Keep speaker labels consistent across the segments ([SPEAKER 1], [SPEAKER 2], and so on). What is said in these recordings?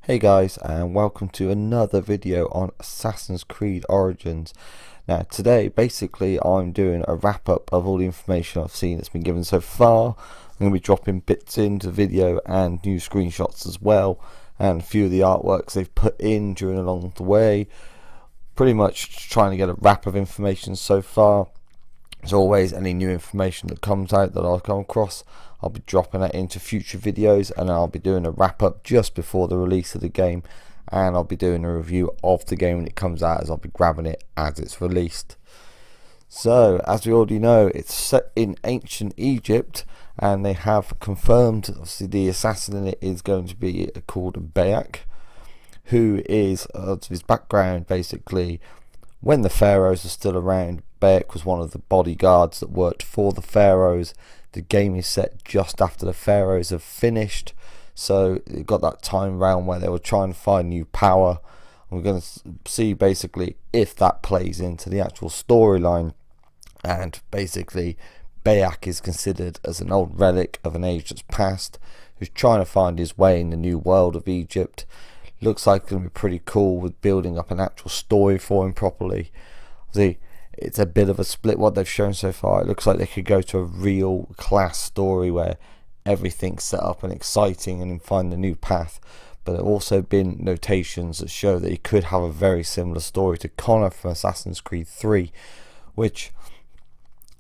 [SPEAKER 1] Hey guys, and welcome to another video on Assassin's Creed Origins. Now today basically I'm doing a wrap up of all the information I've seen that's been given so far. I'm going to be dropping bits into the video and new screenshots as well, and a few of the artworks they've put in during along the way. Pretty much trying to get a wrap of information so far. As always, any new information that comes out that I'll come across, I'll be dropping that into future videos, and I'll be doing a wrap up just before the release of the game, and I'll be doing a review of the game when it comes out, as I'll be grabbing it as it's released. So, as we already know, it's set in ancient Egypt, and they have confirmed, obviously, the assassin in it is going to be called Bayek, who is, his background basically, when the pharaohs are still around, Bayek was one of the bodyguards that worked for the pharaohs. The game is set just after the pharaohs have finished, so it got that time round where they were trying to find new power. We're going to see basically if that plays into the actual storyline, and basically Bayek is considered as an old relic of an age that's past, who's trying to find his way in the new world of Egypt. Looks like it's going to be pretty cool with building up an actual story for him properly. It's a bit of a split what they've shown so far. It looks like they could go to a real class story where everything's set up and exciting and find a new path, but there have also been notations that show that he could have a very similar story to Connor from Assassin's Creed 3, which,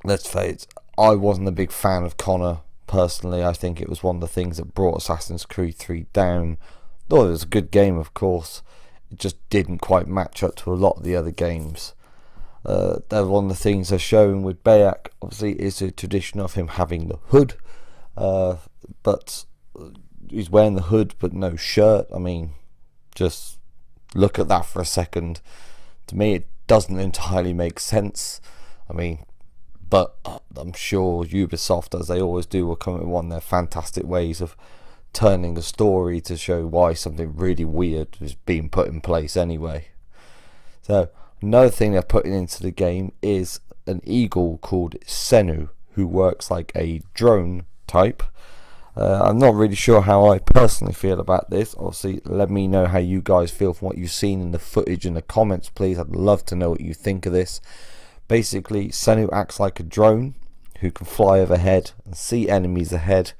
[SPEAKER 1] let's face it, I wasn't a big fan of Connor personally. I think it was one of the things that brought Assassin's Creed 3 down. Though it was a good game, of course, it just didn't quite match up to a lot of the other games. One of the things they're showing with Bayek, obviously, is a tradition of him having the hood, but he's wearing the hood but no shirt. I mean, just look at that for a second. To me, it doesn't entirely make sense. I mean, but I'm sure Ubisoft, as they always do, will come with one of their fantastic ways of turning a story to show why something really weird is being put in place anyway. So another thing they're putting into the game is an eagle called Senu, who works like a drone type. I'm not really sure how I personally feel about this. Obviously, let me know how you guys feel from what you've seen in the footage in the comments, please. I'd love to know what you think of this. Basically, Senu acts like a drone who can fly overhead and see enemies ahead,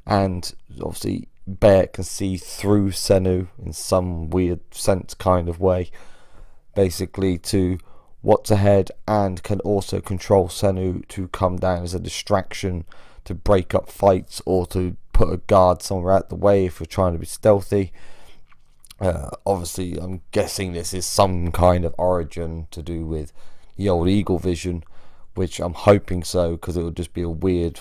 [SPEAKER 1] and obviously Bayek can see through Senu in some weird sense kind of way, basically to what's ahead, and can also control Senu to come down as a distraction to break up fights or to put a guard somewhere out the way if you're trying to be stealthy. Obviously, I'm guessing this is some kind of origin to do with the old Eagle Vision, which I'm hoping so, because it would just be a weird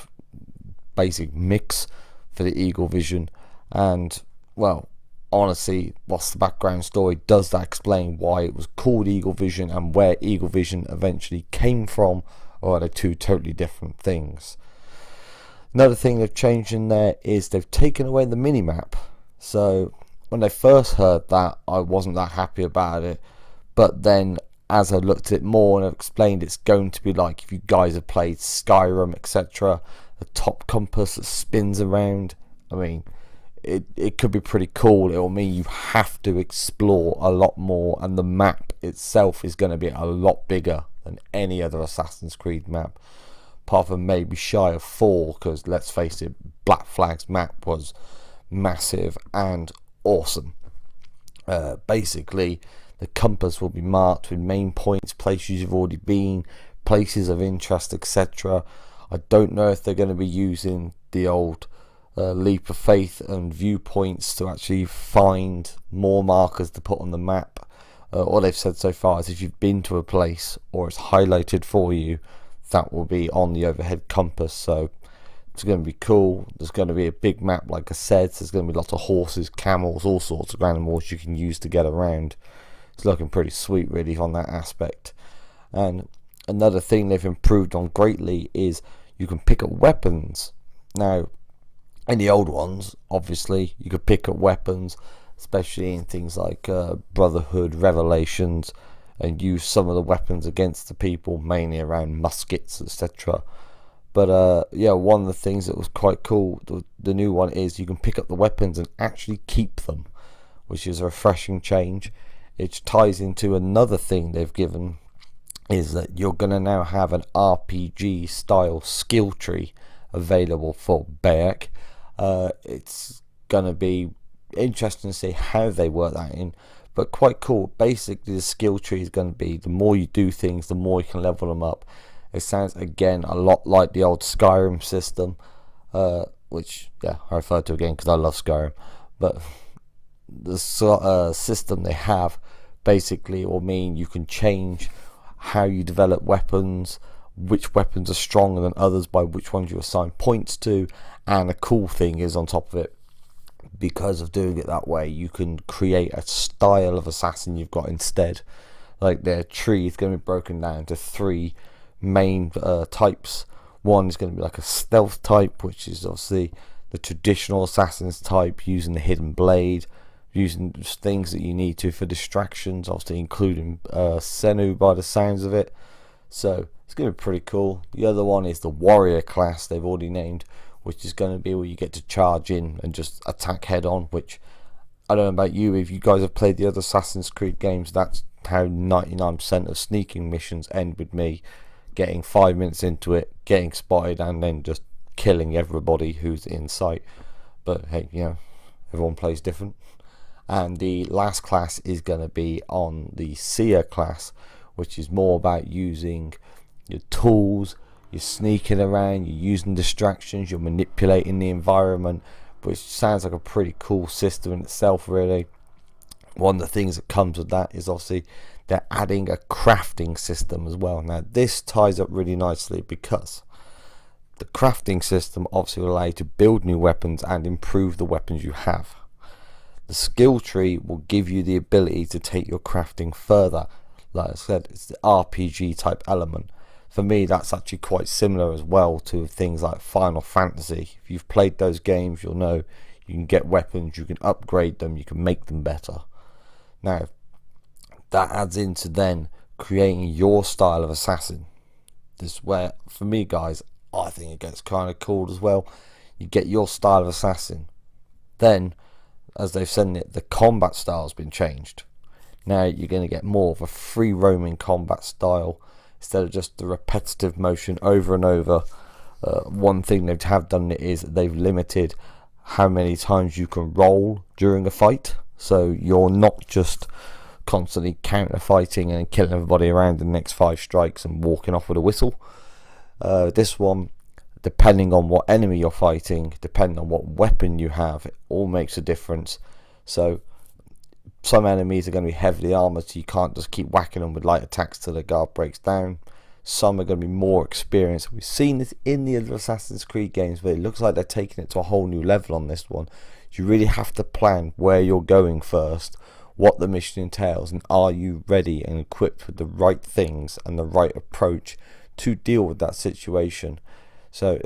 [SPEAKER 1] basic mix for the Eagle Vision. And, well, honestly, what's the background story? Does that explain why it was called Eagle Vision and where Eagle Vision eventually came from, or are they two totally different things? Another thing they've changed in there is they've taken away the mini-map. So when I first heard that, I wasn't that happy about it, but then as I looked at it more and I've explained, it's going to be like if you guys have played Skyrim, etc., the top compass that spins around. I mean, it could be pretty cool. It will mean you have to explore a lot more, and the map itself is going to be a lot bigger than any other Assassin's Creed map, apart from maybe shy of 4, because let's face it, Black Flag's map was massive and awesome. Basically, the compass will be marked with main points, places you've already been, places of interest, etc. I don't know if they're going to be using the old leap of faith and viewpoints to actually find more markers to put on the map. All they've said so far is if you've been to a place or it's highlighted for you, that will be on the overhead compass. So it's going to be cool. There's going to be a big map, like I said. There's going to be lots of horses, camels, all sorts of animals you can use to get around. It's looking pretty sweet, really, on that aspect. And another thing they've improved on greatly is you can pick up weapons. Now, in the old ones, obviously, you could pick up weapons, especially in things like Brotherhood, Revelations, and use some of the weapons against the people, mainly around muskets, etc. But yeah, one of the things that was quite cool, the new one, is you can pick up the weapons and actually keep them, which is a refreshing change. It ties into another thing they've given, is that you're going to now have an RPG style skill tree available for Bayek. It's going to be interesting to see how they work that in, but quite cool. Basically, the skill tree is going to be, the more you do things, the more you can level them up. It sounds again a lot like the old Skyrim system, which I refer to again because I love Skyrim. But the system they have basically will mean you can change how you develop weapons, which weapons are stronger than others by which ones you assign points to. And the cool thing is, on top of it, because of doing it that way, you can create a style of assassin you've got instead. Like, their tree is going to be broken down to 3 main types. One is going to be like a stealth type, which is obviously the traditional assassin's type, using the hidden blade, using things that you need to for distractions, obviously including Senu by the sounds of it. So it's going to be pretty cool. The other one is the warrior class they've already named, which is going to be where you get to charge in and just attack head on, which, I don't know about you, if you guys have played the other Assassin's Creed games, that's how 99% of sneaking missions end, with me getting 5 minutes into it, getting spotted, and then just killing everybody who's in sight. But hey, everyone plays different. And the last class is going to be on the seer class, which is more about using your tools, you're sneaking around, you're using distractions, you're manipulating the environment, which sounds like a pretty cool system in itself, really. One of the things that comes with that is obviously they're adding a crafting system as well. Now this ties up really nicely, because the crafting system obviously will allow you to build new weapons and improve the weapons you have. The skill tree will give you the ability to take your crafting further. Like I said, it's the RPG type element. For me, that's actually quite similar as well to things like Final Fantasy. If you've played those games, you'll know you can get weapons, you can upgrade them, you can make them better. Now, that adds into then creating your style of assassin. This is where, for me guys, I think it gets kind of cool as well. You get your style of assassin. Then, as they've said it, the combat style has been changed. Now you're going to get more of a free roaming combat style, instead of just the repetitive motion over and over. One thing they have done is they've limited how many times you can roll during a fight, so you're not just constantly counter fighting and killing everybody around the next 5 strikes and walking off with a whistle. This one, depending on what enemy you're fighting, depending on what weapon you have, it all makes a difference. So some enemies are going to be heavily armored, so you can't just keep whacking them with light attacks till the guard breaks down. Some are going to be more experienced. We've seen this in the other Assassin's Creed games, but it looks like they're taking it to a whole new level on this one. You really have to plan where you're going first, what the mission entails, and are you ready and equipped with the right things and the right approach to deal with that situation. So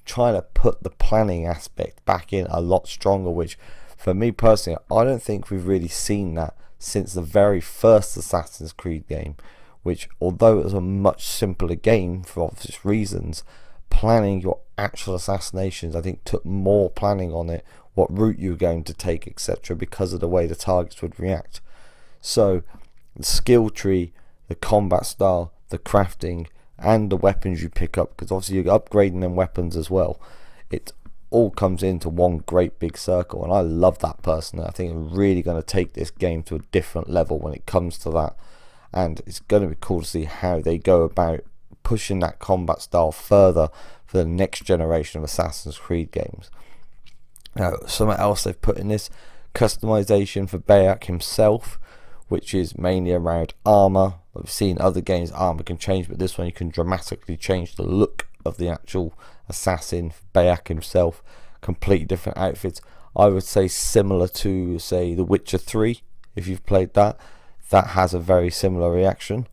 [SPEAKER 1] trying to put the planning aspect back in a lot stronger, which for me personally, I don't think we've really seen that since the very first Assassin's Creed game, which, although it was a much simpler game for obvious reasons, planning your actual assassinations, I think, took more planning on it, what route you were going to take, etc., because of the way the targets would react. So the skill tree, the combat style, the crafting, and the weapons you pick up, because obviously you're upgrading them weapons as well, it all comes into one great big circle, and I love that personally. I think it's really going to take this game to a different level when it comes to that, and it's going to be cool to see how they go about pushing that combat style further for the next generation of Assassin's Creed games. Now, something else they've put in this, customization for Bayek himself, which is mainly around armor. We've seen other games armor can change, but this one you can dramatically change the look of the actual assassin, Bayek himself. Completely different outfits. I would say similar to, say, The Witcher 3. If you've played that, that has a very similar reaction.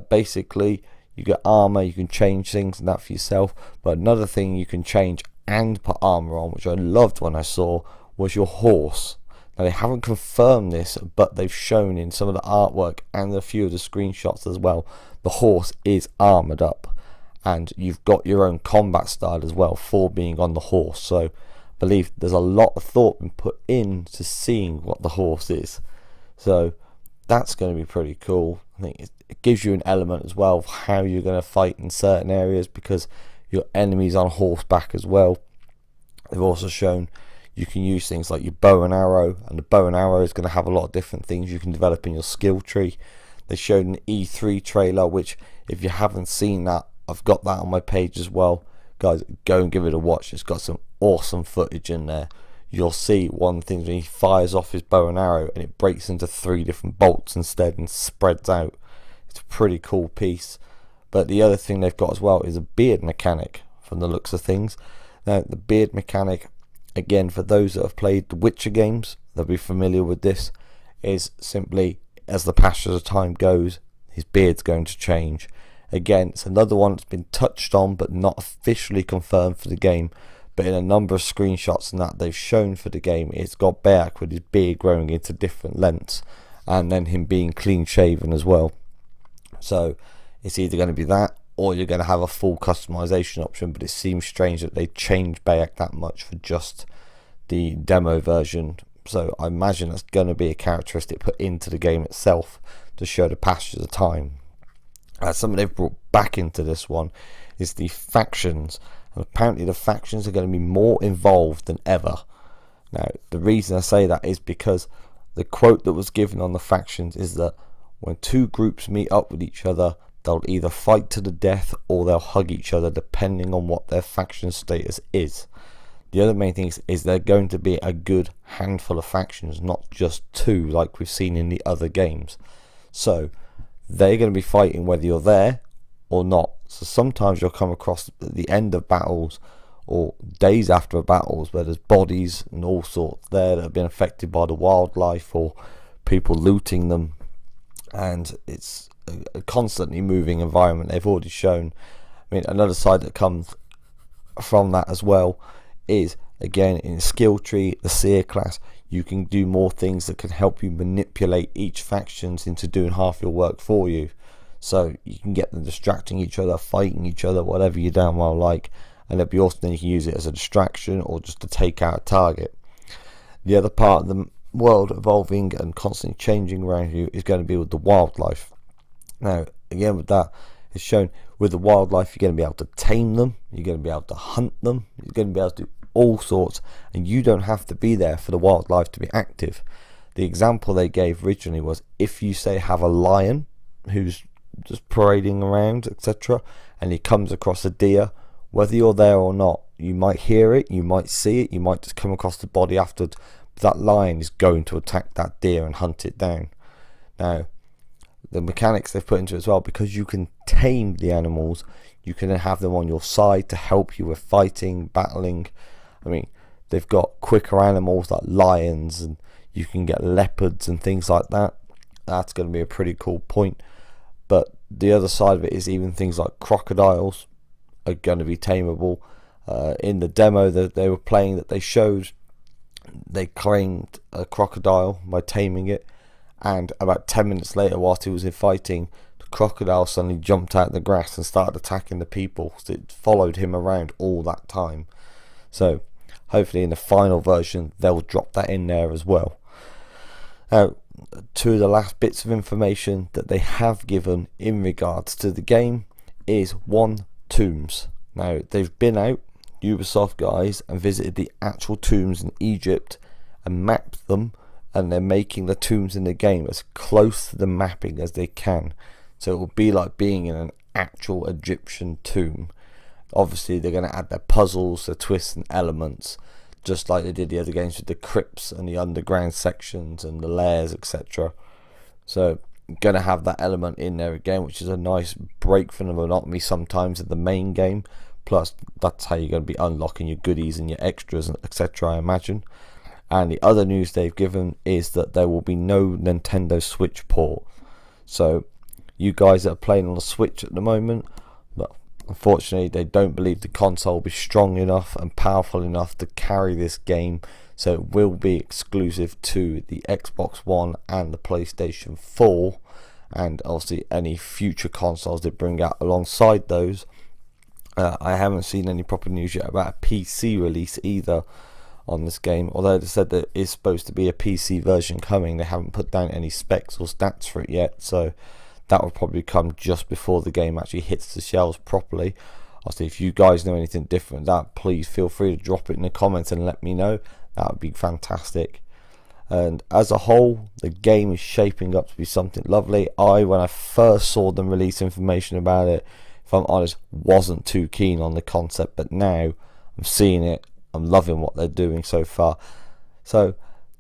[SPEAKER 1] Basically, you get armor, you can change things and that for yourself, but another thing you can change and put armor on, which I loved when I saw, was your horse. Now, they haven't confirmed this, but they've shown in some of the artwork and a few of the screenshots as well, the horse is armored up, and you've got your own combat style as well for being on the horse. So believe there's a lot of thought been put into seeing what the horse is. So that's going to be pretty cool. I think it gives you an element as well of how you're going to fight in certain areas, because your enemy's on horseback as well. They've also shown you can use things like your bow and arrow, and the bow and arrow is going to have a lot of different things you can develop in your skill tree. They showed an E3 trailer, which if you haven't seen that, I've got that on my page as well. Guys, go and give it a watch. It's got some awesome footage in there. You'll see one thing when he fires off his bow and arrow and it breaks into 3 different bolts instead and spreads out. It's a pretty cool piece. But the other thing they've got as well is a beard mechanic from the looks of things. Now, the beard mechanic, again, for those that have played the Witcher games, they'll be familiar with this, is simply as the passage of time goes, his beard's going to change. Again, it's another one that's been touched on but not officially confirmed for the game. But in a number of screenshots and that they've shown for the game, it's got Bayek with his beard growing into different lengths, and then him being clean shaven as well. So it's either going to be that, or you're going to have a full customization option. But it seems strange that they changed Bayek that much for just the demo version. So I imagine that's going to be a characteristic put into the game itself to show the passage of time. Something they've brought back into this one is the factions. And apparently the factions are going to be more involved than ever. Now, the reason I say that is because the quote that was given on the factions is that when 2 groups meet up with each other, they'll either fight to the death or they'll hug each other, depending on what their faction status is. The other main thing is they're going to be a good handful of factions, not just 2 like we've seen in the other games. So they're going to be fighting whether you're there or not. So sometimes you'll come across at the end of battles or days after battles where there's bodies and all sorts there that have been affected by the wildlife or people looting them, and it's a constantly moving environment. They've already shown, I mean, another side that comes from that as well is, again, in skill tree, the seer class, you can do more things that can help you manipulate each factions into doing half your work for you. So you can get them distracting each other, fighting each other, whatever you damn well like, and it'll be awesome. Then you can use it as a distraction or just to take out a target. The other part of the world evolving and constantly changing around you is going to be with the wildlife. Now, again, with that, it's shown with the wildlife, you're going to be able to tame them, you're going to be able to hunt them, you're going to be able to do all sorts, and you don't have to be there for the wildlife to be active. The example they gave originally was, if you say have a lion who's just parading around, etc., and he comes across a deer, whether you're there or not, you might hear it, you might see it, you might just come across the body afterwards, but that lion is going to attack that deer and hunt it down. Now, the mechanics they've put into it as well, because you can tame the animals, you can then have them on your side to help you with fighting, battling. I mean, they've got quicker animals like lions, and you can get leopards and things like that. That's going to be a pretty cool point. But the other side of it is even things like crocodiles are going to be tameable. In the demo that they were playing, that they showed, they claimed a crocodile by taming it, and about 10 minutes later, whilst he was in fighting, the crocodile suddenly jumped out of the grass and started attacking the people. So it followed him around all that time. So hopefully in the final version they'll drop that in there as well. Now, 2 of the last bits of information that they have given in regards to the game is 1, tombs. Now, they've been out, Ubisoft guys, and visited the actual tombs in Egypt and mapped them, and they're making the tombs in the game as close to the mapping as they can. So it will be like being in an actual Egyptian tomb. Obviously they're going to add their puzzles, their twists and elements, just like they did the other games with the crypts and the underground sections and the layers, etc. So going to have that element in there again, which is a nice break from the monotony sometimes in the main game. Plus that's how you're going to be unlocking your goodies and your extras, etc., I imagine. And the other news they've given is that there will be no Nintendo Switch port. So you guys that are playing on the Switch at the moment, well, unfortunately they don't believe the console will be strong enough and powerful enough to carry this game, so it will be exclusive to the Xbox One and the PlayStation 4, and obviously any future consoles they bring out alongside those. I haven't seen any proper news yet about a PC release either, on this game. Although they said there is supposed to be a PC version coming, they haven't put down any specs or stats for it yet, so that will probably come just before the game actually hits the shelves properly. Obviously, if you guys know anything different than that, please feel free to drop it in the comments and let me know. That would be fantastic. And as a whole, the game is shaping up to be something lovely. When I first saw them release information about it, if I'm honest, wasn't too keen on the concept, but now I'm seeing it, I'm loving what they're doing so far. So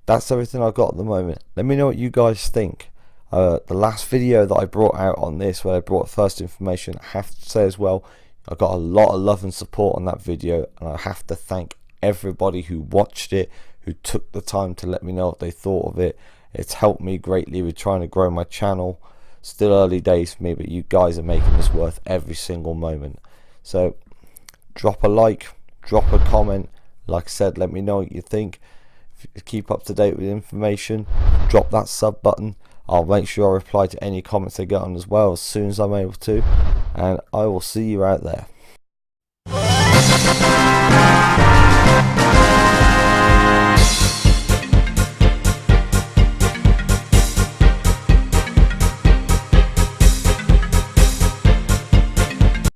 [SPEAKER 1] that's everything I've got at the moment. Let me know what you guys think. The last video that I brought out on this, where I brought first information, I have to say as well, I got a lot of love and support on that video, and I have to thank everybody who watched it, who took the time to let me know what they thought of it. It's helped me greatly with trying to grow my channel. Still early days for me, but you guys are making this worth every single moment. So drop a like, drop a comment. Like I said, let me know what you think. Keep up to date with information. Drop that sub button. I'll make sure I reply to any comments I get on as well as soon as I'm able to, and I will see you out there.